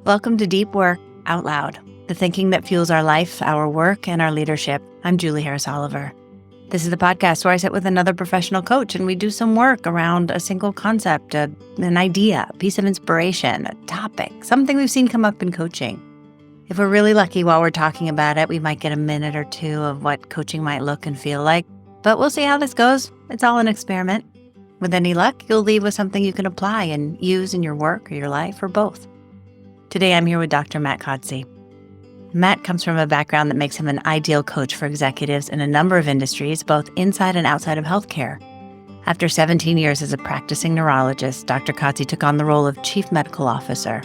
Welcome to Deep Work Out Loud, the thinking that fuels our life, our work, and our leadership. I'm Julie Harris Oliver. This is the podcast where I sit with another professional coach and we do some work around a single concept, an idea, a piece of inspiration, a topic, something we've seen come up in coaching. If we're really lucky while we're talking about it, we might get a minute or two of what coaching might look and feel like, but we'll see how this goes. It's all an experiment. With any luck, you'll leave with something you can apply and use in your work or your life or both. Today, I'm here with Dr. Matt Kodsi. Matt comes from a background that makes him an ideal coach for executives in a number of industries, both inside and outside of healthcare. After 17 years as a practicing neurologist, Dr. Kodsi took on the role of Chief Medical Officer.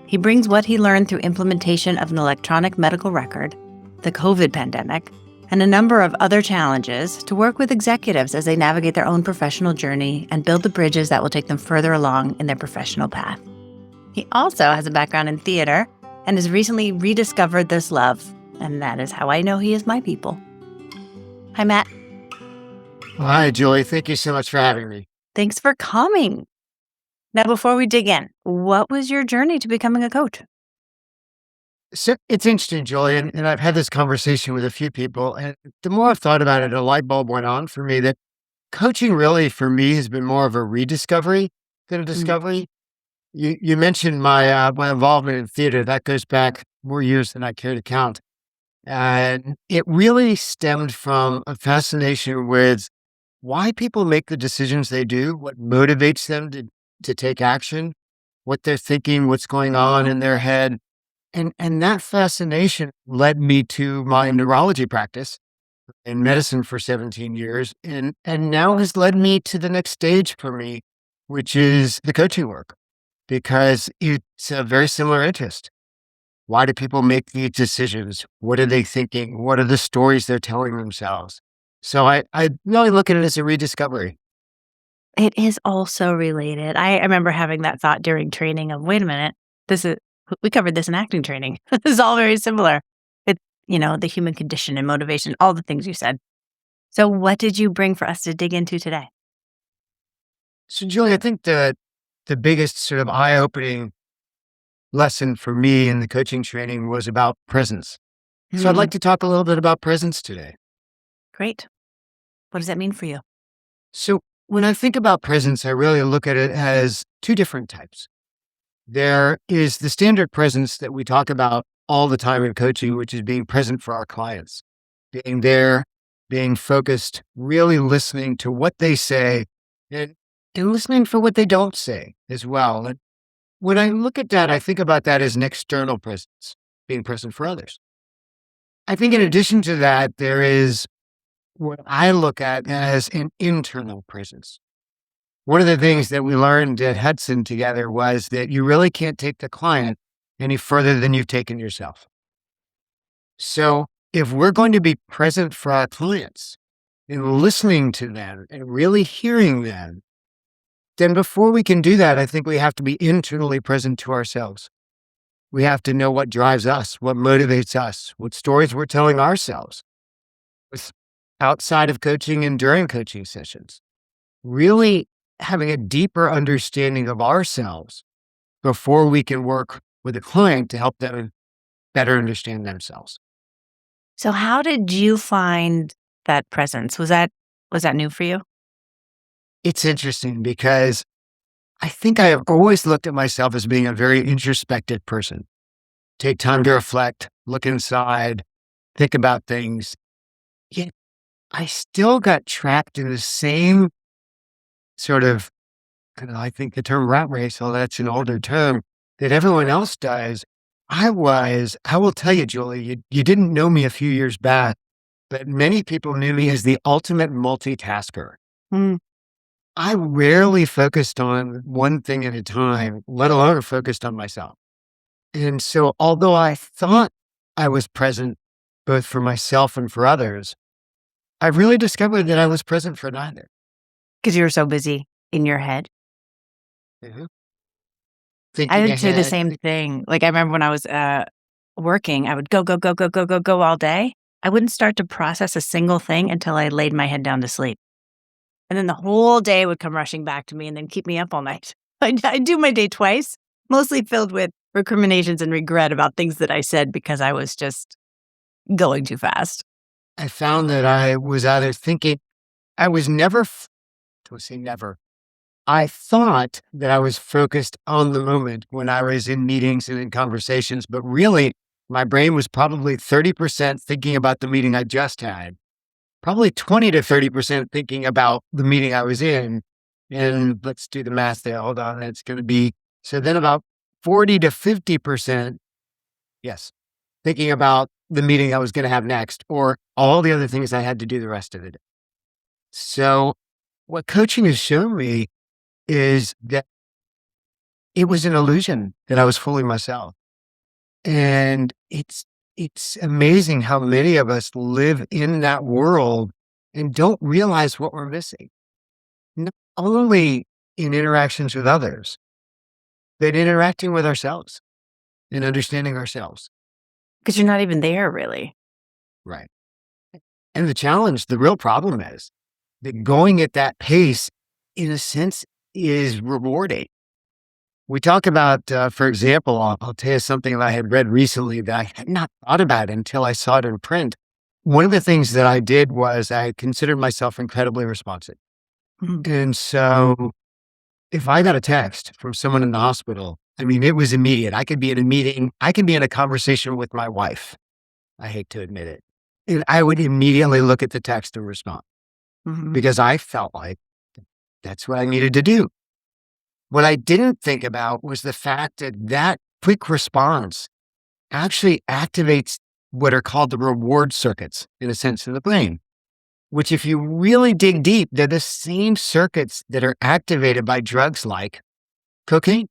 He brings what he learned through implementation of an electronic medical record, the COVID pandemic, and a number of other challenges to work with executives as they navigate their own professional journey and build the bridges that will take them further along in their professional path. He also has a background in theater and has recently rediscovered this love, and that is how I know he is my people. Hi, Matt. Hi, Julie. Thank you so much for having me. Thanks for coming. Now, before we dig in, what was your journey to becoming a coach? So it's interesting, Julie, and I've had this conversation with a few people, and the more I've thought about it, a light bulb went on for me that coaching really, for me, has been more of a rediscovery than a discovery. You mentioned my involvement in theater. That goes back more years than I care to count. And it really stemmed from a fascination with why people make the decisions they do, what motivates them to take action, what they're thinking, what's going on in their head. And that fascination led me to my neurology practice in medicine for 17 years, and now has led me to the next stage for me, which is the coaching work, because it's a very similar interest. Why do people make these decisions? What are they thinking? What are the stories they're telling themselves? So I really look at it as a rediscovery. It is also related. I remember having that thought during training of, wait a minute, we covered this in acting training. This is all very similar. It's, the human condition and motivation, all the things you said. So what did you bring for us to dig into today? So Julie, I think the biggest sort of eye-opening lesson for me in the coaching training was about presence. So I'd like to talk a little bit about presence today. Great. What does that mean for you? So when I think about presence, I really look at it as two different types. There is the standard presence that we talk about all the time in coaching, which is being present for our clients, being there, being focused, really listening to what they say, and listening for what they don't say as well. And when I look at that, I think about that as an external presence, being present for others. I think in addition to that, there is what I look at as an internal presence. One of the things that we learned at Hudson together was that you really can't take the client any further than you've taken yourself. So if we're going to be present for our clients and listening to them and really hearing them, then before we can do that, I think we have to be internally present to ourselves. We have to know what drives us, what motivates us, what stories we're telling ourselves outside of coaching and during coaching sessions. Really having a deeper understanding of ourselves before we can work with a client to help them better understand themselves. So how did you find that presence? Was that new for you? It's interesting because I think I have always looked at myself as being a very introspective person. Take time to reflect, look inside, think about things. Yet I still got trapped in the same sort of, I think the term rat race, although that's an older term, that everyone else does. I will tell you, Julie, you didn't know me a few years back, but many people knew me as the ultimate multitasker. I rarely focused on one thing at a time, let alone focused on myself. And so although I thought I was present both for myself and for others, I really discovered that I was present for neither. Because you were so busy in your head. Thinking I would do the ahead. same thing. Like I remember when I was working, I would go all day. I wouldn't start to process a single thing until I laid my head down to sleep. And then the whole day would come rushing back to me and then keep me up all night. I do my day twice, mostly filled with recriminations and regret about things that I said because I was just going too fast. I found that I was either thinking, I was never, to say never, I thought that I was focused on the moment when I was in meetings and in conversations, but really my brain was probably 30% thinking about the meeting I just had, probably 20 to 30% thinking about the meeting I was in. And let's do the math there. Hold on. It's going to be, so then about 40 to 50%, yes, thinking about the meeting I was going to have next or all the other things I had to do the rest of the day. So what coaching has shown me is that it was an illusion that I was fooling myself. And it's amazing how many of us live in that world and don't realize what we're missing. Not only in interactions with others, but interacting with ourselves and understanding ourselves. Because you're not even there, really. Right. And the challenge, the real problem is that going at that pace, in a sense, is rewarding. We talk about, for example, I'll tell you something that I had read recently that I had not thought about until I saw it in print. One of the things that I did was I considered myself incredibly responsive. Mhm. And so if I got a text from someone in the hospital, I mean, it was immediate. I could be in a meeting. I could be in a conversation with my wife. I hate to admit it. And I would immediately look at the text and respond Mhm. because I felt like that's what I needed to do. What I didn't think about was the fact that that quick response actually activates what are called the reward circuits, in a sense, in the brain, which if you really dig deep, they're the same circuits that are activated by drugs like cocaine.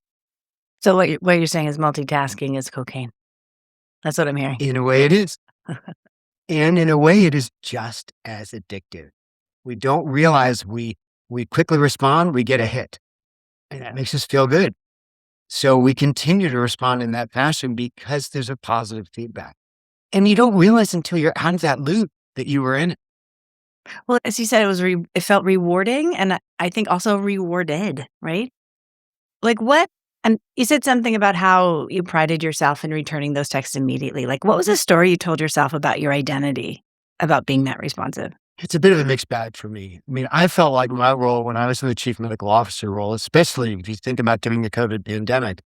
So what you're saying is multitasking is cocaine. That's what I'm hearing. In a way it is. And in a way it is just as addictive. We don't realize we quickly respond, we get a hit. And that makes us feel good. So we continue to respond in that fashion because there's a positive feedback. And you don't realize until you're out of that loop that you were in it. Well, as you said, it felt rewarding, and I think also rewarded, right? Like what? And you said something about how you prided yourself in returning those texts immediately. Like, what was the story you told yourself about your identity, about being that responsive? It's a bit of a mixed bag for me. I mean, I felt like my role when I was in the chief medical officer role, especially if you think about during the COVID pandemic,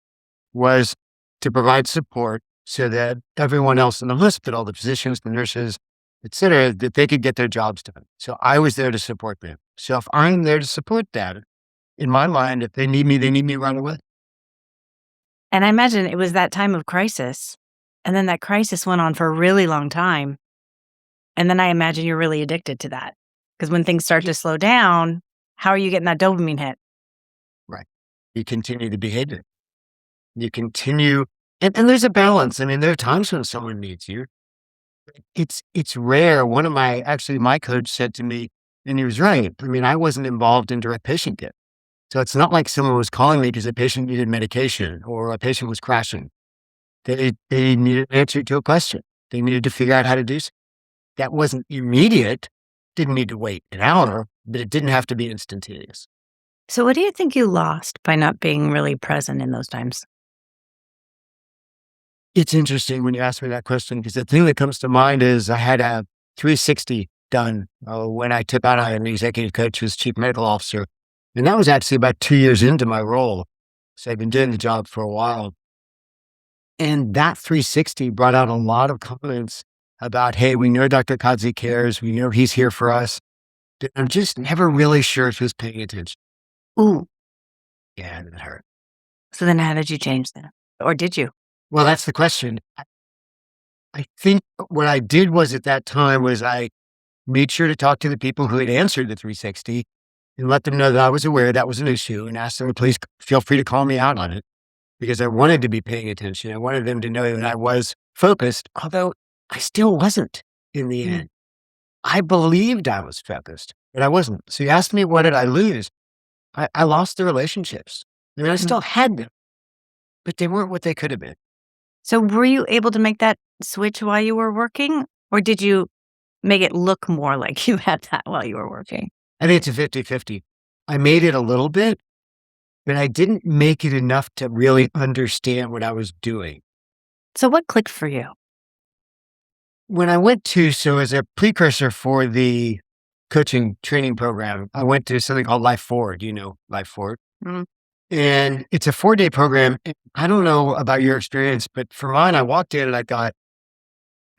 was to provide support so that everyone else in the hospital, the physicians, the nurses, et cetera, that they could get their jobs done. So I was there to support them. So if I'm there to support that, in my mind, if they need me right away. And I imagine it was that time of crisis, and then that crisis went on for a really long time. And then I imagine you're really addicted to that. Because when things start to slow down, how are you getting that dopamine hit? Right. You continue to behave it. You continue, and there's a balance. I mean, there are times when someone needs you. It's rare. My coach said to me, and he was right. I mean, I wasn't involved in direct patient care. So it's not like someone was calling me because a patient needed medication or a patient was crashing. They needed an answer to a question. They needed to figure out how to do so. That wasn't immediate, didn't need to wait an hour, but it didn't have to be instantaneous. So what do you think you lost by not being really present in those times? It's interesting when you ask me that question because the thing that comes to mind is I had a 360 done when I took on an executive coach who was chief medical officer. And that was actually about 2 years into my role. So I've been doing the job for a while. And that 360 brought out a lot of comments about, hey, we know Dr. Kodsi cares. We know he's here for us. But I'm just never really sure if he was paying attention. Ooh. Yeah, that hurt. So then how did you change that? Or did you? Well, that's the question. I think what I did was at that time was I made sure to talk to the people who had answered the 360 and let them know that I was aware that was an issue and asked them to please feel free to call me out on it because I wanted to be paying attention. I wanted them to know that I was focused, although I still wasn't in the end. I believed I was focused, but I wasn't. So you asked me, what did I lose? I lost the relationships. I mean, I still had them, but they weren't what they could have been. So were you able to make that switch while you were working? Or did you make it look more like you had that while you were working? I think it's a 50-50. I made it a little bit, but I didn't make it enough to really understand what I was doing. So what clicked for you? When I went to, so as a precursor for the coaching training program, I went to something called Life Forward. You know, Life Forward. Mm. And it's a 4-day program. And I don't know about your experience, but for mine, I walked in and I thought,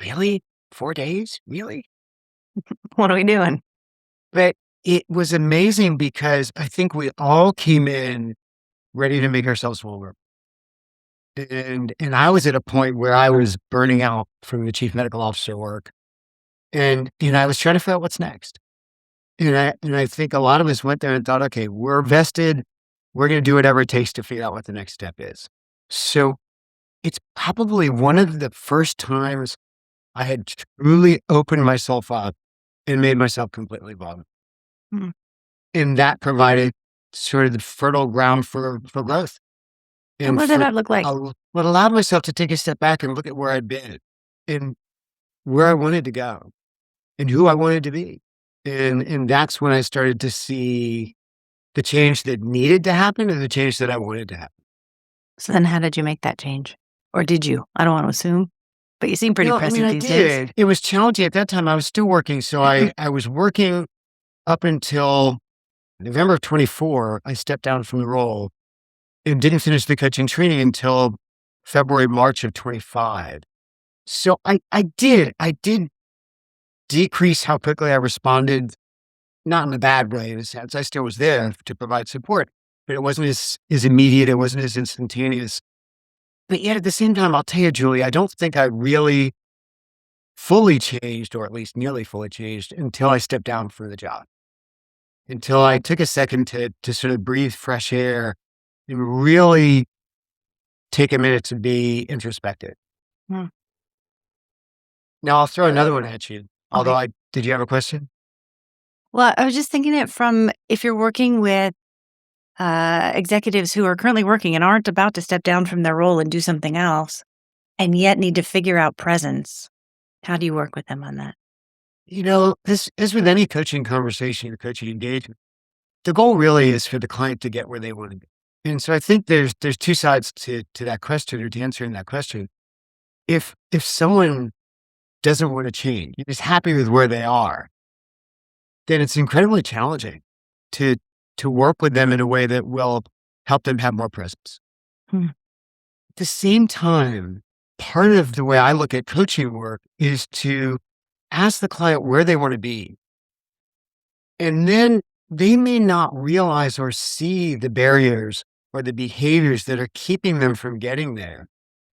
really? 4 days? Really? What are we doing? But it was amazing because I think we all came in ready to make ourselves vulnerable. And I was at a point where I was burning out from the chief medical officer work. And I was trying to figure out what's next. And I think a lot of us went there and thought, okay, we're vested. We're going to do whatever it takes to figure out what the next step is. So it's probably one of the first times I had truly opened myself up and made myself completely vulnerable. Mm. And that provided sort of the fertile ground for growth. And what did that look like? What allowed myself to take a step back and look at where I'd been and where I wanted to go and who I wanted to be. And that's when I started to see the change that needed to happen and the change that I wanted to happen. So then how did you make that change? Or did you? I don't want to assume, but you seem pretty present I these days. did. It was challenging at that time. I was still working. So I was working up until November of 24. I stepped down from the role and didn't finish the coaching training until February, March of 25. So I did decrease how quickly I responded, not in a bad way, in a sense. I still was there to provide support, but it wasn't as immediate. It wasn't as instantaneous. But yet at the same time, I'll tell you, Julie, I don't think I really fully changed, or at least nearly fully changed, until I stepped down from the job. Until I took a second to sort of breathe fresh air and really take a minute to be introspective. Hmm. Now I'll throw another one at you. Although Okay. did you have a question? Well, I was just thinking it from if you're working with executives who are currently working and aren't about to step down from their role and do something else, and yet need to figure out presence. How do you work with them on that? This as with any coaching conversation or coaching engagement, the goal really is for the client to get where they want to be. And so I think there's two sides to that question, or to answering that question. If someone doesn't want to change, is happy with where they are, then it's incredibly challenging to work with them in a way that will help them have more presence. Hmm. At the same time, part of the way I look at coaching work is to ask the client where they want to be. And then they may not realize or see the barriers or the behaviors that are keeping them from getting there.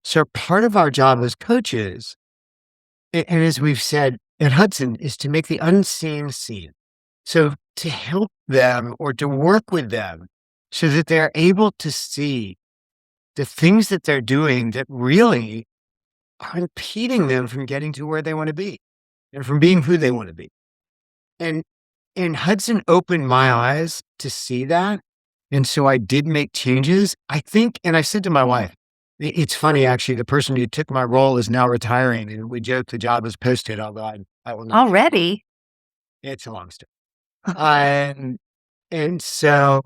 So part of our job as coaches, and as we've said at Hudson, is to make the unseen seen. So to help them or to work with them so that they're able to see the things that they're doing that really are impeding them from getting to where they want to be and from being who they want to be. And Hudson opened my eyes to see that. And so I did make changes. I think, and I said to my wife, it's funny, actually, the person who took my role is now retiring. And we joke the job is posted, although I will not. Already? It's a long story. And so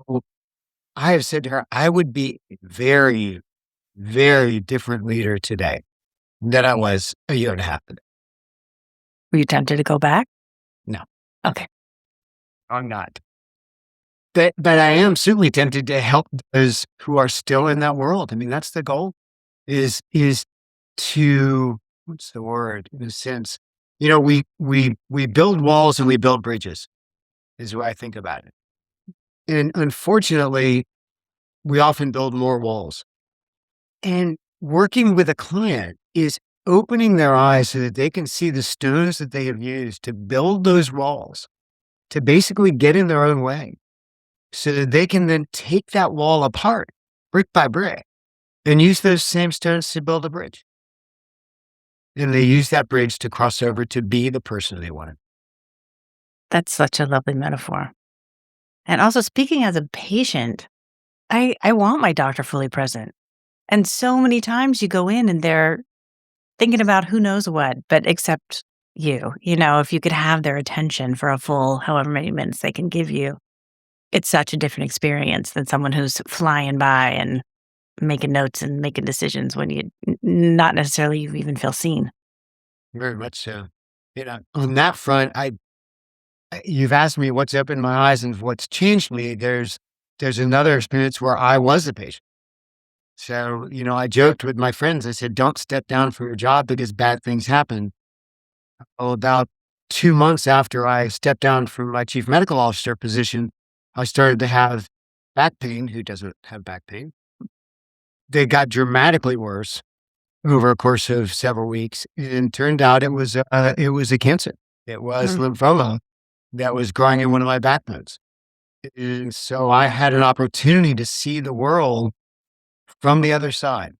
I have said to her, I would be a very, very different leader today than I was a year and a half ago. Were you tempted to go back? No. Okay. I'm not. But I am certainly tempted to help those who are still in that world. I mean, that's the goal, is to, what's the word, in a sense, we build walls and we build bridges, is the way I think about it. And unfortunately, we often build more walls. And working with a client is opening their eyes so that they can see the stones that they have used to build those walls, to basically get in their own way, so that they can then take that wall apart, brick by brick, and use those same stones to build a bridge. And they use that bridge to cross over to be the person they want. That's such a lovely metaphor. And also, speaking as a patient, I want my doctor fully present. And so many times you go in and they're thinking about who knows what, but except you, if you could have their attention for a full however many minutes they can give you. It's such a different experience than someone who's flying by and making notes and making decisions when not necessarily you even feel seen. Very much so. On that front, you've asked me what's opened my eyes and what's changed me. There's another experience where I was a patient. So, I joked with my friends. I said, don't step down from your job because bad things happen. Well, about 2 months after I stepped down from my chief medical officer position, I started to have back pain. Who doesn't have back pain? They got dramatically worse over a course of several weeks. And turned out it was a cancer. It was Mm. lymphoma that was growing in one of my backbones. And so I had an opportunity to see the world from the other side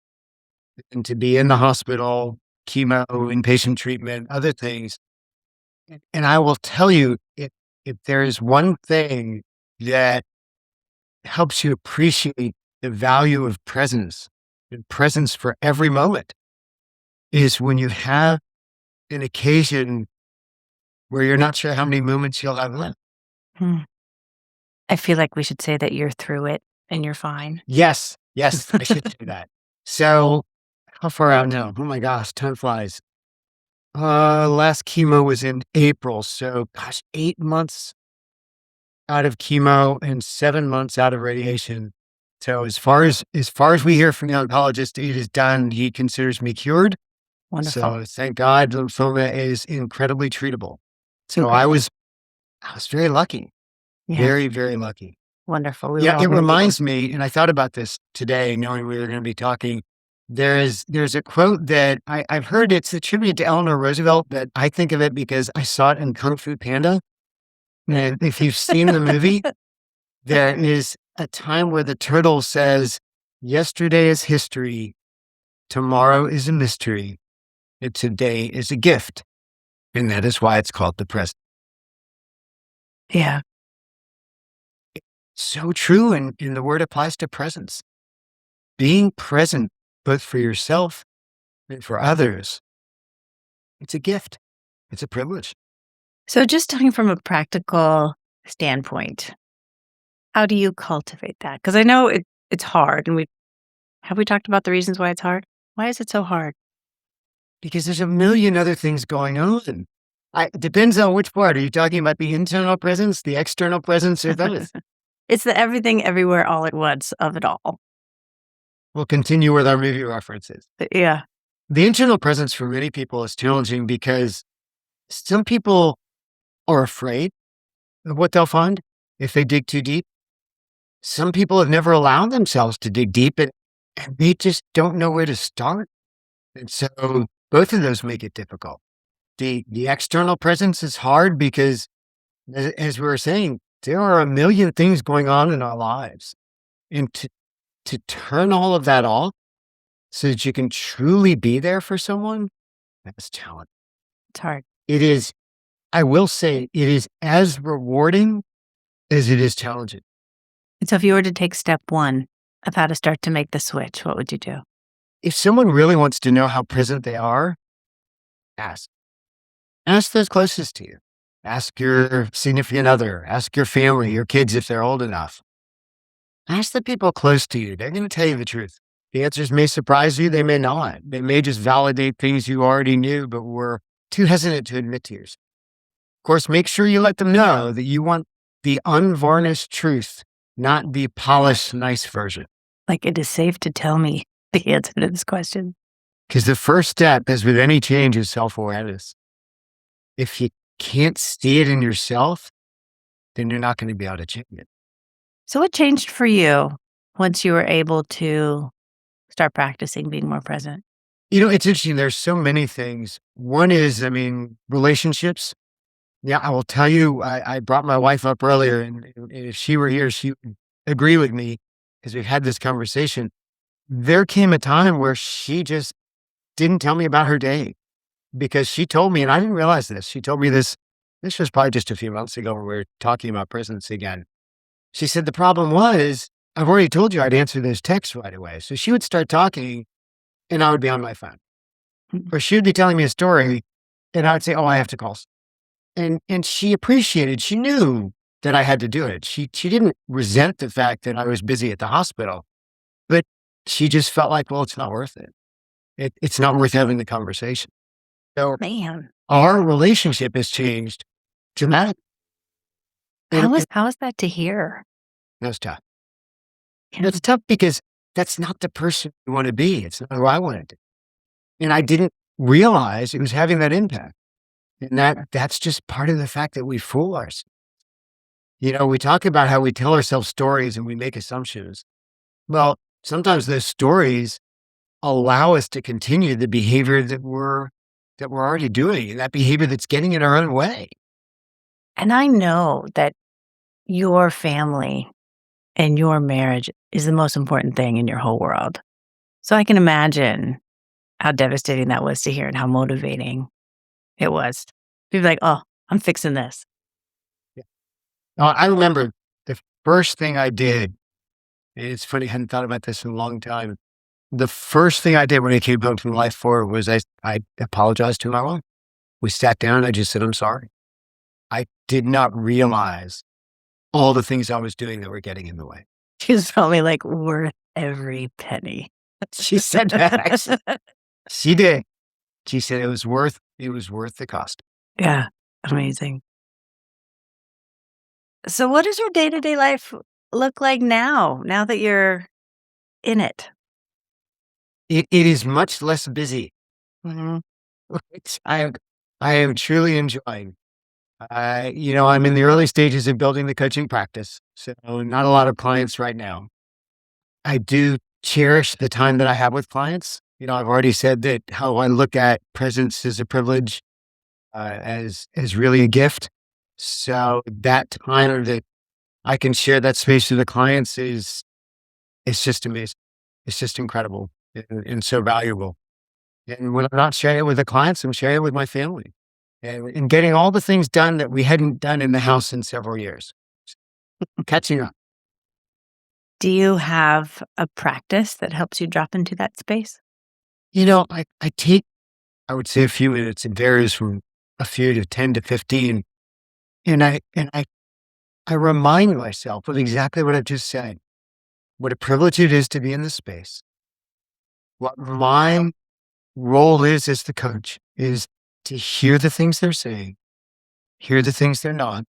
and to be in the hospital, chemo, inpatient treatment, other things. And I will tell you, if there is one thing that helps you appreciate the value of presence and presence for every moment, is when you have an occasion where you're not sure how many moments you'll have left. Hmm. I feel like we should say that you're through it and you're fine. Yes, I should do that. So, how far out now? Oh my gosh, time flies. Last chemo was in April, so gosh, 8 months out of chemo and 7 months out of radiation. So as far as we hear from the oncologist, it is done. He considers me cured. Wonderful. So thank God, lymphoma is incredibly treatable. So Okay. I was very lucky, Yeah. very, very lucky. Wonderful. We were Yeah, all it very reminds me, and I thought about this today, knowing we were going to be talking. There's a quote that I've heard. It's attributed to Eleanor Roosevelt, but I think of it because I saw it in Kung Fu Panda. And if you've seen the movie, there is a time where the turtle says, "Yesterday is history, tomorrow is a mystery, and today is a gift." And that is why it's called the present. Yeah. So true, and the word applies to presence. Being present, both for yourself and for others, it's a gift. It's a privilege. So just talking from a practical standpoint, how do you cultivate that? Because I know it's hard, and we talked about the reasons why it's hard? Why is it so hard? Because there's a million other things going on. It depends on which part. Are you talking about the internal presence, the external presence, or both? It's the everything, everywhere, all at once of it all. We'll continue with our movie references. Yeah. The internal presence for many people is challenging because some people are afraid of what they'll find if they dig too deep. Some people have never allowed themselves to dig deep and they just don't know where to start. And so both of those make it difficult. The external presence is hard because, as we were saying, there are a million things going on in our lives. And to turn all of that off so that you can truly be there for someone, that's challenging. It's hard. It is, I will say, it is as rewarding as it is challenging. And so if you were to take step one of how to start to make the switch, what would you do? If someone really wants to know how present they are, ask. Ask those closest to you. Ask your significant other. Ask your family, your kids if they're old enough. Ask the people close to you. They're going to tell you the truth. The answers may surprise you. They may not. They may just validate things you already knew, but were too hesitant to admit to yourself. Of course, make sure you let them know that you want the unvarnished truth, not the polished, nice version. Like, it is safe to tell me the answer to this question. Because the first step, as with any change, is self-awareness. If you can't see it in yourself, then you're not going to be able to change it. So what changed for you once you were able to start practicing being more present? It's interesting. There's so many things. One is, relationships. Yeah, I will tell you, I brought my wife up earlier, and if she were here, she would agree with me because we've had this conversation. There came a time where she just didn't tell me about her day because she told me, and I didn't realize this. She told me this was probably just a few months ago when we were talking about presence again. She said, the problem was, I've already told you I'd answer those texts right away. So she would start talking and I would be on my phone. Or she would be telling me a story and I would say, oh, I have to call. And she appreciated, she knew that I had to do it. She didn't resent the fact that I was busy at the hospital, but she just felt like, well, it's not worth it. It's not worth having the conversation. So Man, our relationship has changed dramatically. how is that to hear? That's tough. Yeah. It's tough because that's not the person you want to be. It's not who I wanted to be. And I didn't realize it was having that impact. And that's just part of the fact that we fool ourselves. We talk about how we tell ourselves stories and we make assumptions. Well, sometimes those stories allow us to continue the behavior that we're already doing, and that behavior that's getting in our own way. And I know that your family and your marriage is the most important thing in your whole world. So I can imagine how devastating that was to hear and how motivating it was. Be like, oh, I'm fixing this. Yeah. I remember the first thing I did, and it's funny, I hadn't thought about this in a long time. The first thing I did when I came home from Life 4 was I apologized to my wife. We sat down and I just said, I'm sorry. I did not realize all the things I was doing that were getting in the way. She was probably like worth every penny. She said that. She did. She said it was worth the cost. Yeah, amazing. So what does your day-to-day life look like now that you're in it? It is much less busy, Mhm. which I am truly enjoying. I'm in the early stages of building the coaching practice, so not a lot of clients right now. I do cherish the time that I have with clients. I've already said that how I look at presence as a privilege, as really a gift. So that time that I can share that space with the clients it's just amazing. It's just incredible and so valuable. And when I'm not sharing it with the clients, I'm sharing it with my family and getting all the things done that we hadn't done in the house in several years. Catching up. Do you have a practice that helps you drop into that space? I take, I would say a few minutes. It varies from a few to 10 to 15. And I remind myself of exactly what I've just said. What a privilege it is to be in this space. What my role is as the coach is to hear the things they're saying, hear the things they're not,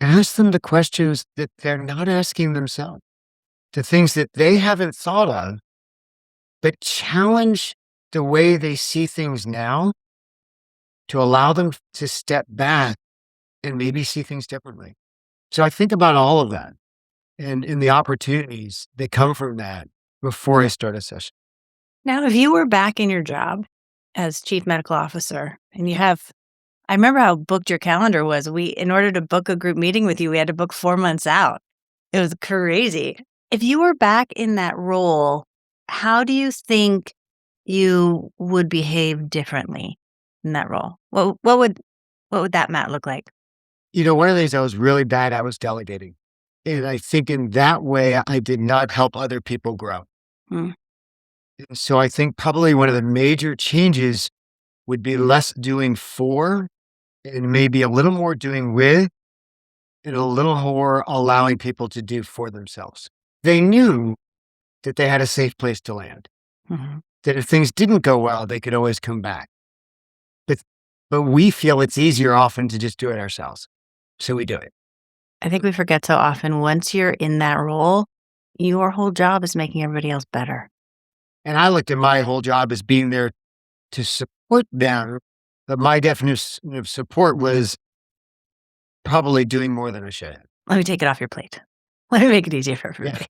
ask them the questions that they're not asking themselves, the things that they haven't thought of, but challenge the way they see things now to allow them to step back and maybe see things differently. So I think about all of that and in the opportunities that come from that before I start a session. Now, if you were back in your job as chief medical officer and I remember how booked your calendar was. In order to book a group meeting with you, we had to book 4 months out. It was crazy. If you were back in that role, how do you think you would behave differently in that role? What would that Matt look like? One of the things I was really bad at was delegating. And I think in that way, I did not help other people grow. Mm. And so I think probably one of the major changes would be less doing for and maybe a little more doing with and a little more allowing people to do for themselves. They knew that they had a safe place to land, Mhm. that if things didn't go well, they could always come back. But we feel it's easier often to just do it ourselves. So we do it. I think we forget so often once you're in that role, your whole job is making everybody else better. And I looked at my whole job as being there to support them. But my definition of support was probably doing more than I should have. Let me take it off your plate. Let me make it easier for everybody. Yeah.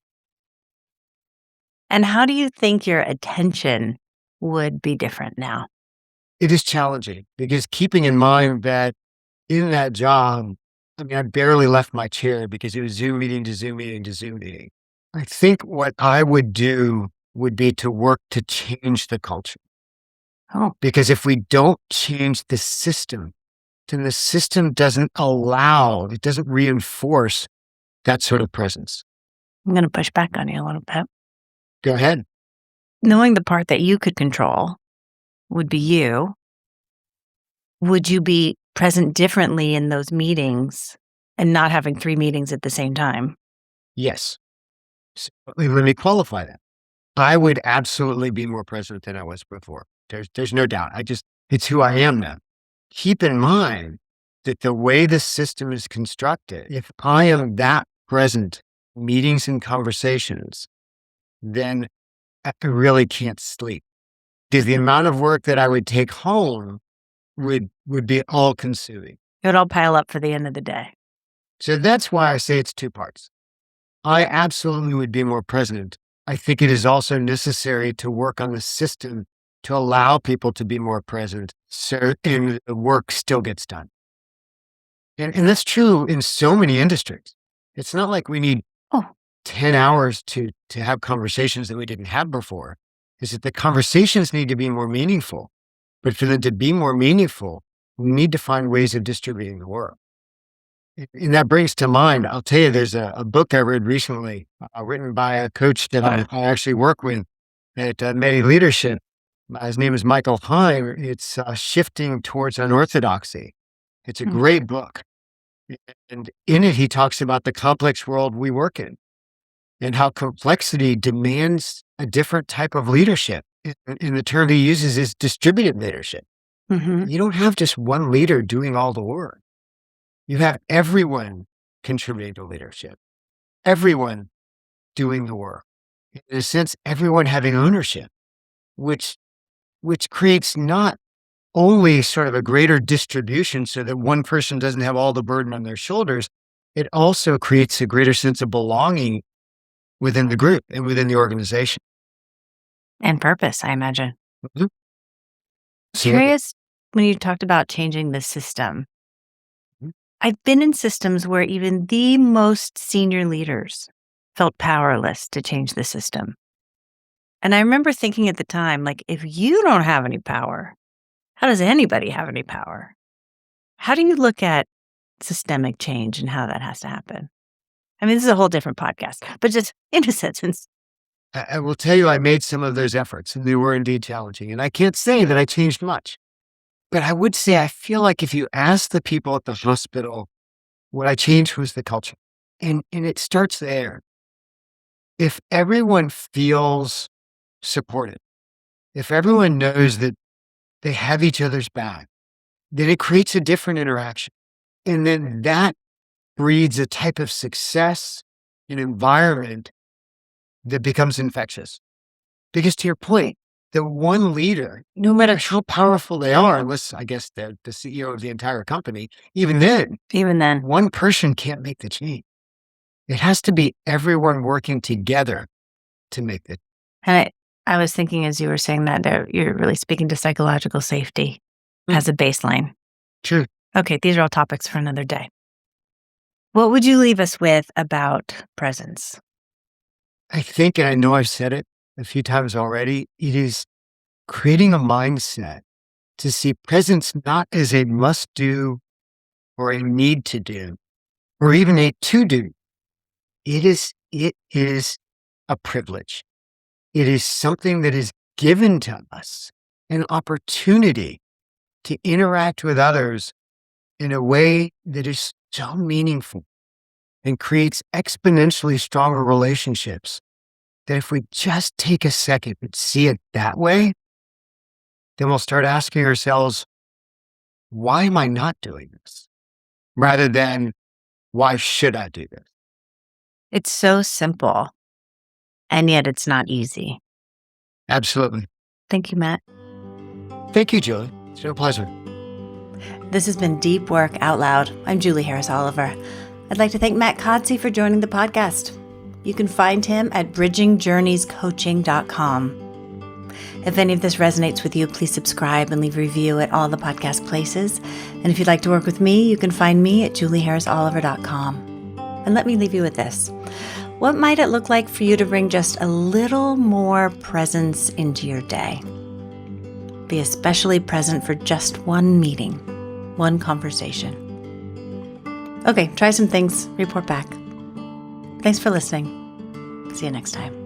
And how do you think your attention would be different now? It is challenging because keeping in mind that in that job, I barely left my chair because it was Zoom meeting to Zoom meeting to Zoom meeting. I think what I would do would be to work to change the culture. Oh, Because if we don't change the system, then the system doesn't reinforce that sort of presence. I'm going to push back on you a little bit. Go ahead. Knowing the part that you could control would be you. Would you be present differently in those meetings And not having 3 meetings at the same time. Yes. So let me qualify that. I would absolutely be more present than I was before. There's no doubt. It's who I am now. Keep in mind that the way the system is constructed, if I am that present in meetings and conversations, then I really can't sleep. Because the amount of work that I would take home would be all consuming. It would all pile up for the end of the day. So that's why I say it's 2 parts. I absolutely would be more present. I think it is also necessary to work on the system to allow people to be more present, so and the work still gets done. And that's true in so many industries. It's not like we need 10 hours to have conversations that we didn't have before. Is that the conversations need to be more meaningful. But for them to be more meaningful, we need to find ways of distributing the work. And that brings to mind, I'll tell you, there's a book I read recently, written by a coach that I actually work with at Medi Leadership. His name is Michael Heim. It's Shifting Towards Unorthodoxy. It's a great book. And in it, he talks about the complex world we work in and how complexity demands a different type of leadership. And the term he uses is distributed leadership. You don't have just one leader doing all the work. You have everyone contributing to leadership, everyone doing the work. In a sense, everyone having ownership, which creates not only sort of a greater distribution so that one person doesn't have all the burden on their shoulders, it also creates a greater sense of belonging within the group and within the organization. And purpose, I imagine. Mhm. Curious when you talked about changing the system. I've been in systems where even the most senior leaders felt powerless to change the system. And I remember thinking at the time, like, if you don't have any power, how does anybody have any power? How do you look at systemic change and how that has to happen? I mean, this is a whole different podcast, but just in a sentence. I will tell you, I made some of those efforts and they were indeed challenging. And I can't say that I changed much, but I would say I feel like if you ask the people at the hospital, what I changed was the culture. And it starts there. If everyone feels supported, if everyone knows that they have each other's back, then it creates a different interaction. And then that breeds a type of success, an environment that becomes infectious. Because to your point, the one leader, no matter how powerful they are, unless I guess they're the CEO of the entire company, even then, one person can't make the change. It has to be everyone working together to make it. And I was thinking as you were saying that, you're really speaking to psychological safety as a baseline. True. Okay, these are all topics for another day. What would you leave us with about presence? I think, and I know I've said it a few times already, it is creating a mindset to see presence not as a must do or a need to do, or even a to do. It is a privilege. It is something that is given to us, an opportunity to interact with others in a way that is so meaningful and creates exponentially stronger relationships. That if we just take a second and see it that way, then we'll start asking ourselves, why am I not doing this? Rather than, why should I do this? It's so simple, and yet it's not easy. Absolutely. Thank you, Matt. Thank you, Julie. It's been a pleasure. This has been Deep Work Out Loud. I'm Julie Harris Oliver. I'd like to thank Matt Kodsi for joining the podcast. You can find him at bridgingjourneyscoaching.com. If any of this resonates with you, please subscribe and leave a review at all the podcast places. And if you'd like to work with me, you can find me at julieharrisoliver.com. And let me leave you with this. What might it look like for you to bring just a little more presence into your day? Be especially present for just one meeting, one conversation. Okay, try some things, report back. Thanks for listening. See you next time.